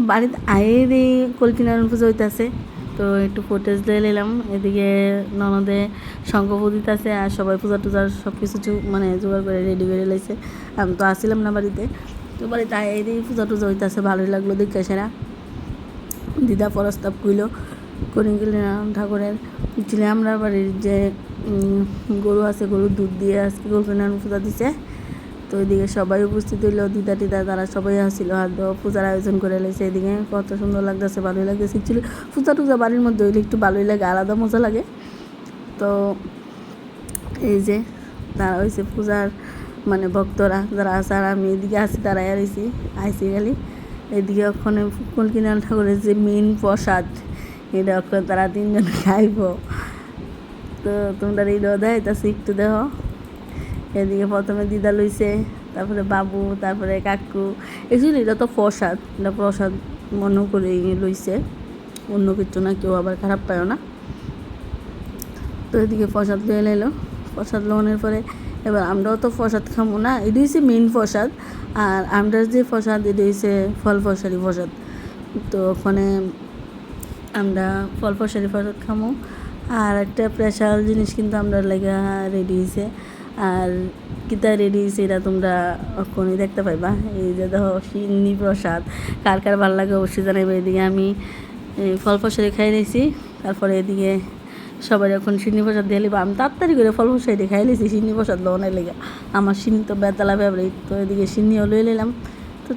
বাড়িতে আয়ের এই কল্পিনারায়ণ পুজো হইতেছে, তো একটু ফুটেজ দিয়ে নিলাম। এদিকে ননদে শঙ্খ দিতেছে আর সবাই পূজা টুজার সব কিছু মানে জোগাড় করে রেডি করে লাইছে। আমি তো আসছিলাম না বাড়িতে, তো বাড়িতে আয়ের এই পূজা টুজা হইতেছে, ভালোই লাগলো দেখে সেরা। দিদা প্রস্তাব কইলো করিম ঠাকুরের ছিলে আমরা বাড়ির যে গরু আছে, গরুর দুধ দিয়ে আজকে কল্পিনারায়ণ পূজা দিছে। তো এদিকে সবাই উপস্থিত হইলো, দিদা টিদা তারা সবাই আসছিল, আর পূজার আয়োজন করে লাইছে। এদিকে কত সুন্দর লাগতেছে, ভালোই লাগতেছে। অ্যাকচুয়ালি পূজা টুজা বাড়ির মধ্যে হইলে একটু ভালোই লাগে, আলাদা মজা লাগে। তো এই যে তারা হয়েছে পূজার মানে ভক্তরা যারা আছে, আর আমি এদিকে আসি দাঁড়াই রয়েছি, আইসি খালি। এদিকে ওখানে কল্পিনারায়ণ ঠাকুরের যে মেন প্রসাদ, এটা ওখানে তারা তিনজন খাইব। তো তোমরা এইটাও দেখাইতেছি, একটু দেখো। এদিকে প্রথমে দিদা লইছে, তারপরে বাবু, তারপরে কাকু। অ্যাকচুয়ালি এটা তো প্রসাদ, এটা প্রসাদ মনে করে লইছে, অন্য কিছু না, কেউ আবার খারাপ পায়ও না। তো এদিকে প্রসাদ লয়ে এলো, প্রসাদ লোনের পরে এবার আমরাও তো প্রসাদ খাবো না, এটা হচ্ছে মেন প্রসাদ। আর আমরা যে প্রসাদ, এটা হচ্ছে ফল প্রসাদী প্রসাদ। তো ওখানে আমরা ফল প্রসাদী প্রসাদ খামো। আর একটা স্পেশাল জিনিস কিন্তু আমরা লেগা রেডি হয়েছে, আর কিতা রেডি হয়েছে এটা তোমরা ওখানে দেখতে পাইবা। এই যে দেখো সিন্নি প্রসাদ, কার কার ভালো লাগে অবশ্যই জানাইবে। এদিকে আমি ফল প্রসাদে খাই নিয়েছি, তারপরে এদিকে সবাই যখন সিন্নি প্রসাদ দিয়ে লিবা, আমি তাড়াতাড়ি করে ফল প্রসাদে খাই নিয়েছি সিন্নি প্রসাদ লোনের লেগে। আমার সিন্নি তো বেতালা ফেভারিট, তো এদিকে সিন্নিও লয়ে নিলাম।